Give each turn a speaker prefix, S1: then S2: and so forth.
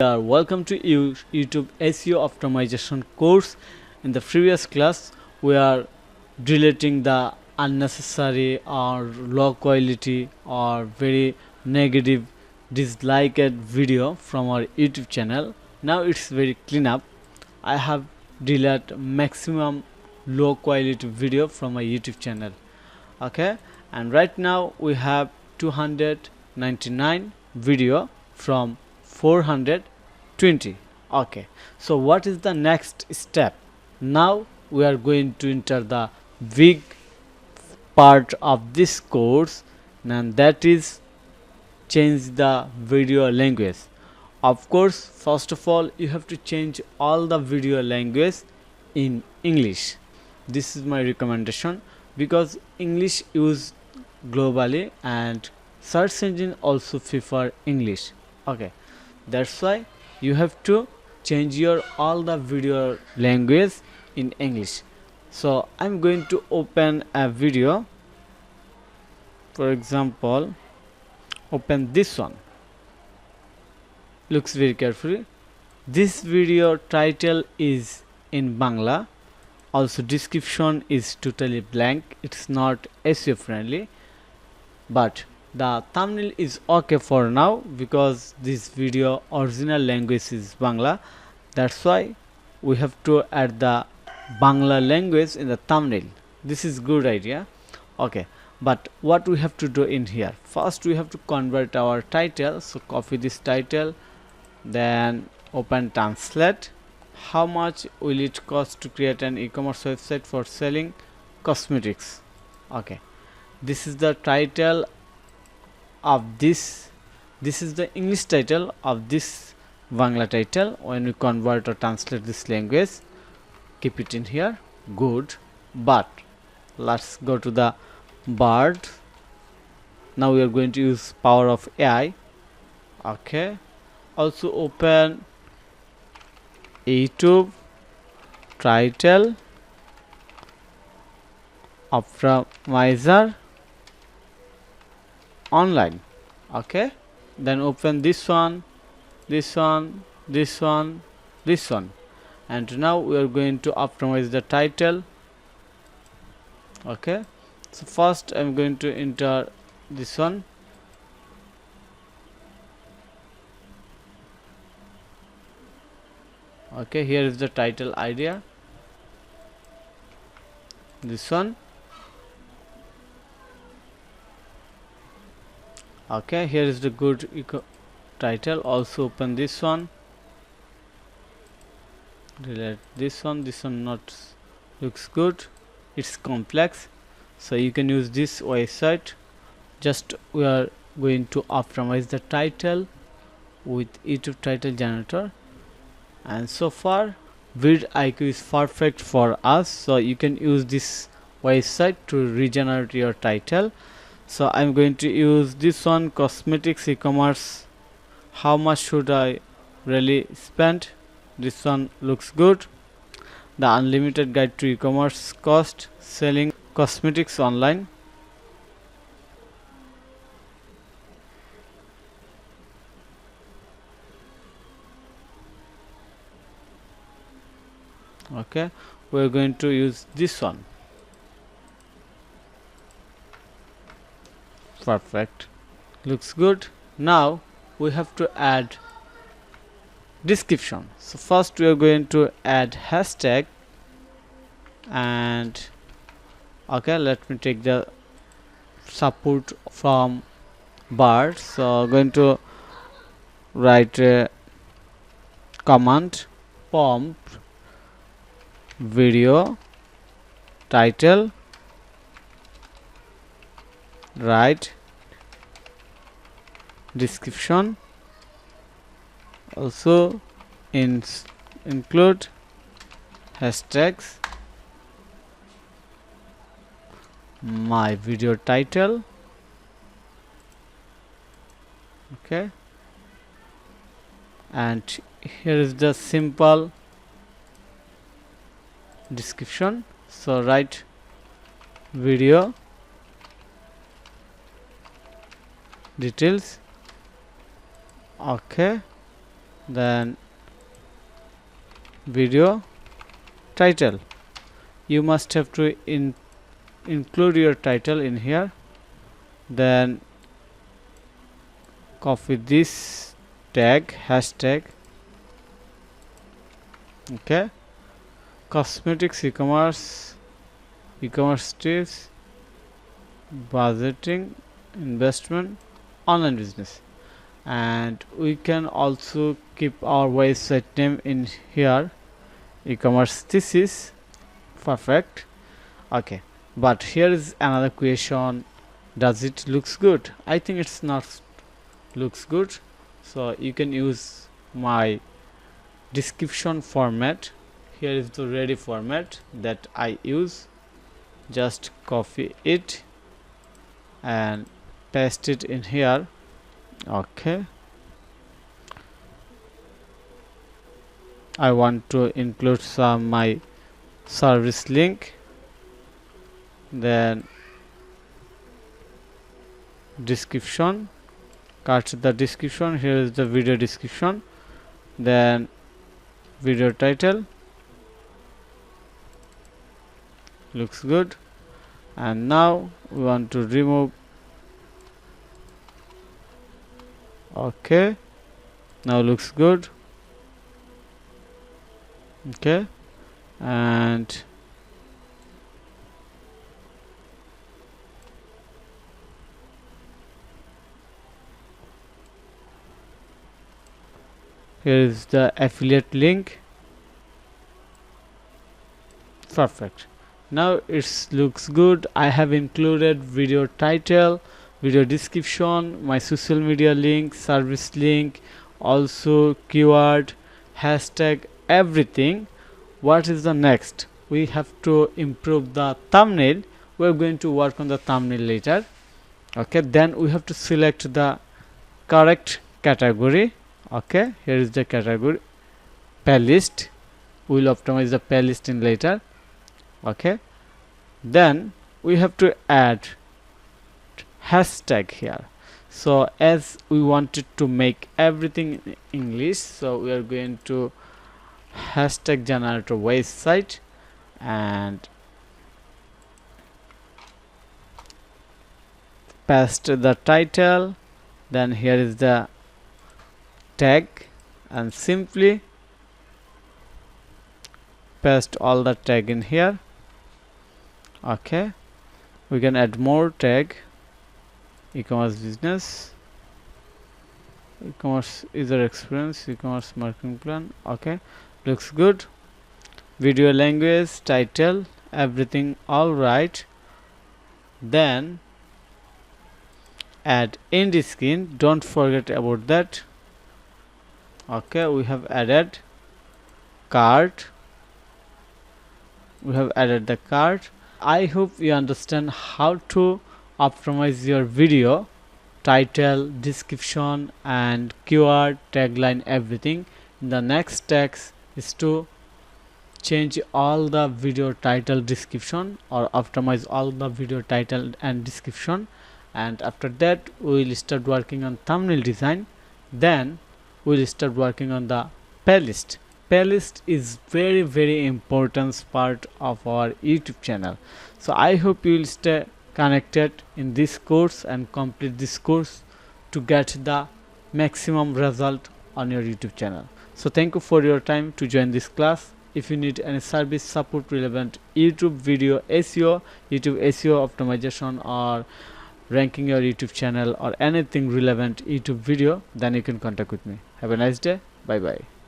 S1: Welcome to YouTube SEO optimization course. In the previous class, we are deleting the unnecessary or low quality or very negative disliked video from our YouTube channel. Now it's very clean up. I have deleted maximum low quality video from my YouTube channel. Okay, and right now we have 299 video from 420. Okay, so what is the next step? Now we are going to enter the big part of this course, and that is change the video language. Of course, first of all, you have to change all the video language in English. This is my recommendation because English used globally and search engine also prefer English. Okay, that's why you have to change your all the video language in English. So I'm going to open a video. For example, open this one. Looks very carefully. This video title is in Bangla. Also description is totally blank. It's not SEO friendly, but the thumbnail is okay for now because this video original language is Bangla. That's why we have to add the Bangla language in the thumbnail. This is good idea. Okay, but what we have to do in here? First we have to convert our title. So copy this title, then open translate. How much will it cost to create an e-commerce website for selling cosmetics? Okay, this is the title of this. This is the English title of this Bangla title. When we convert or translate this language, keep it in here. Good, but let's go to the bird. Now we are going to use power of AI. Okay, also open YouTube title optimizer online. Okay, then open this one, this one, this one, this one, and now we are going to optimize the title. Okay, so first I'm going to enter this one. Okay, here is the title idea, this one. Okay, here is the good title. Also open this one, delete this one. This one not looks good, it's complex, so you can use this website. Just we are going to optimize the title with YouTube title generator, and so far vidIQ is perfect for us, so you can use this website to regenerate your title. So I'm going to use this one, cosmetics e-commerce. How much should I really spend? This one looks good. The unlimited guide to e-commerce cost selling cosmetics online. Okay, we're going to use this one. Perfect, looks good. Now we have to add description. So first we are going to add hashtag, and okay, let me take the support from bird. So going to write a command prompt video title, write description, also include hashtags, my video title. Okay, and here is the simple description. So write video details. Okay, then video title. You must have to include your title in here, then copy this tag, hashtag. Okay, cosmetics, e-commerce tips, budgeting, investment, online business. And we can also keep our website name in here, e-commerce thesis. Perfect. Okay, but here is another question, does it looks good? I think it's not looks good, so you can use my description format. Here is the ready format that I use. Just copy it and paste it in here. Okay, I want to include some my service link, then description, cut the description. Here is the video description, then video title, looks good. And now we want to remove. Okay, now looks good. Okay, and here is the affiliate link. Perfect. Now it looks good. I have included video title, video description, my social media link, service link, also keyword, hashtag, everything. What is the next? We have to improve the thumbnail. We are going to work on the thumbnail later. Okay, then we have to select the correct category. Okay, here is the category, playlist. We will optimize the playlist in later. Okay, then we have to add hashtag here. So as we wanted to make everything in English, so we are going to hashtag generator website and paste the title, then here is the tag, and simply paste all the tag in here. Okay, we can add more tag, e-commerce business, e-commerce user experience, e-commerce marketing plan. Okay, looks good. Video language, title, everything all right. Then add end screen, don't forget about that. Okay, we have added cart, we have added the cart. I hope you understand how to optimize your video title, description, and keyword, tagline, everything. The next step is to change all the video title description or optimize all the video title and description, and after that we will start working on thumbnail design. Then we will start working on the playlist. Playlist is very important part of our YouTube channel. So I hope you will stay connected in this course and complete this course to get the maximum result on your YouTube channel. So thank you for your time to join this class. If you need any service support relevant YouTube video SEO, YouTube SEO optimization, or ranking your YouTube channel, or anything relevant YouTube video, then you can contact with me. Have a nice day. Bye bye.